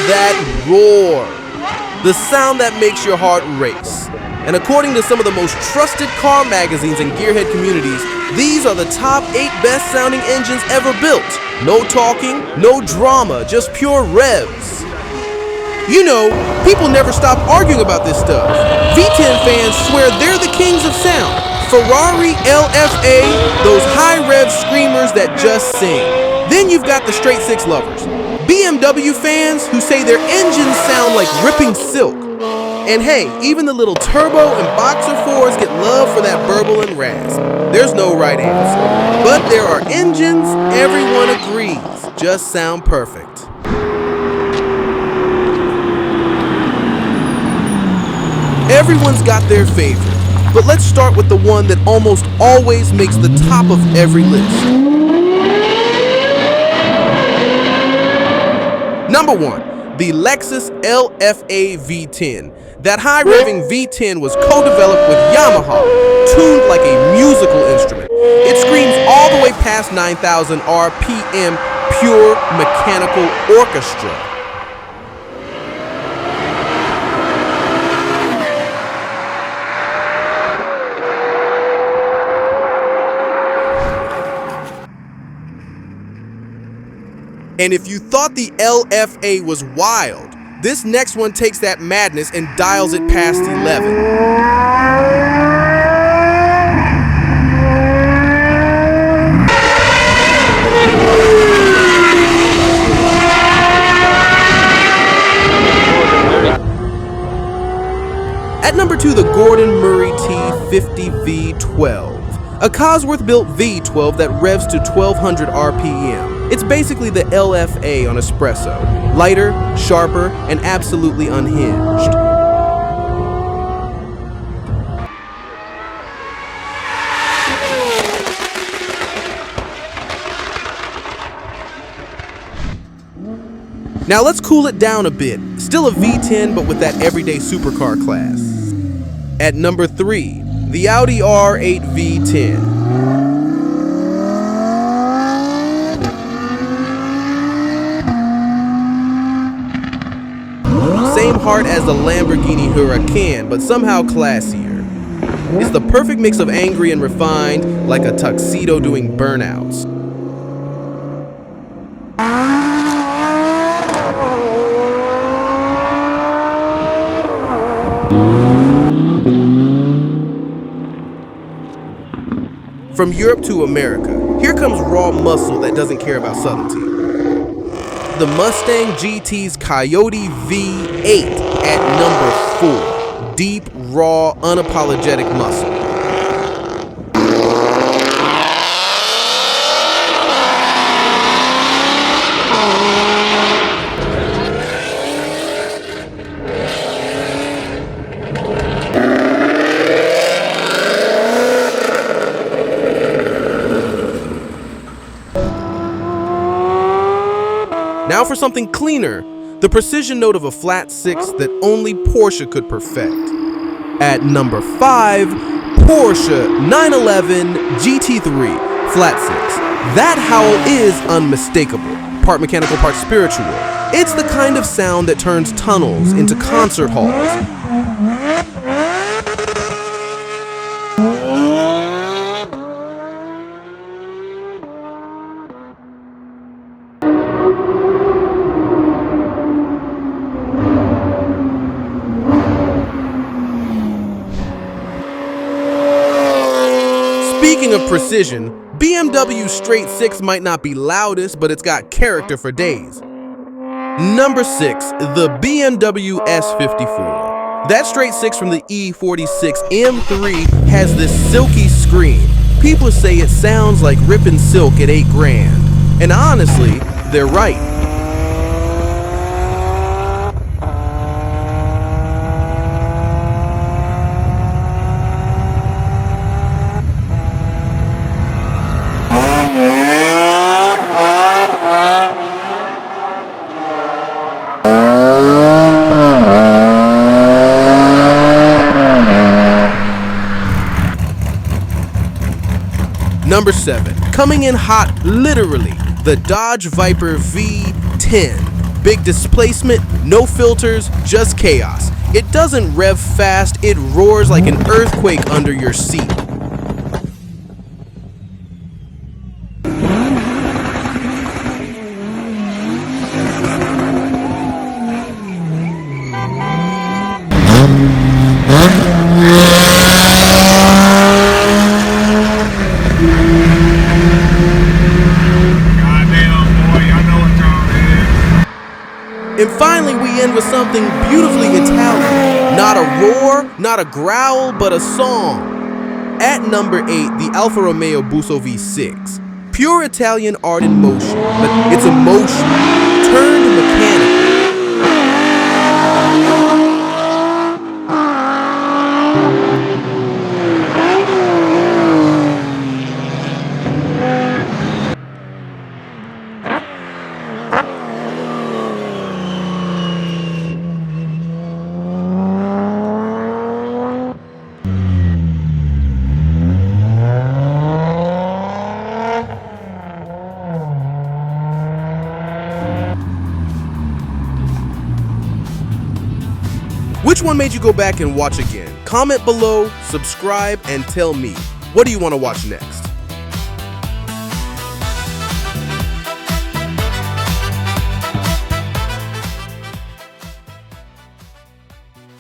that roar. The sound that makes your heart race. And according to some of the most trusted car magazines and gearhead communities, these are the top 8 best sounding engines ever built. No talking, no drama, just pure revs. You know, people never stop arguing about this stuff. V10 fans swear they're the kings of sound. Ferrari, LFA, those high rev screamers that just sing. Then you've got the straight 6 lovers. BMW fans who say their engines sound like ripping silk. And hey, even the little turbo and boxer 4s get love for that burble and rasp. There's no right answer. But there are engines everyone agrees just sound perfect. Everyone's got their favorite, but let's start with the one that almost always makes the top of every list. Number 1, the Lexus LFA V10. That high-revving V10 was co-developed with Yamaha, tuned like a musical instrument. It screams all the way past 9,000 RPM, pure mechanical orchestra. And if you thought the LFA was wild, this next one takes that madness and dials it past 11. At number 2, the Gordon Murray T50 V12. A Cosworth-built V12 that revs to 1200 RPM. It's basically the LFA on espresso. Lighter, sharper, and absolutely unhinged. Now let's cool it down a bit. Still a V10, but with that everyday supercar class. At number 3, the Audi R8 V10. Same heart as the Lamborghini Huracan, but somehow classier. It's the perfect mix of angry and refined, like a tuxedo doing burnouts. From Europe to America, here comes raw muscle that doesn't care about subtlety. The Mustang GT's Coyote V8 at number 4. Deep, raw, unapologetic muscle. Now for something cleaner, the precision note of a flat 6 that only Porsche could perfect. At number 5, Porsche 911 GT3 flat 6. That howl is unmistakable, part mechanical, part spiritual. It's the kind of sound that turns tunnels into concert halls. Speaking of precision, BMW's straight 6 might not be loudest, but it's got character for days. Number 6, the BMW S54. That straight 6 from the E46 M3 has this silky scream. People say it sounds like ripping silk at $8,000. And honestly, they're right. Number 7, coming in hot literally, the Dodge Viper V10. Big displacement, no filters, just chaos. It doesn't rev fast, it roars like an earthquake under your seat. And finally, we end with something beautifully Italian. Not a roar, not a growl, but a song. At number 8, the Alfa Romeo Busso V6. Pure Italian art in motion, but it's emotion turned mechanical. Which one made you go back and watch again? Comment below, subscribe, and tell me, what do you want to watch next?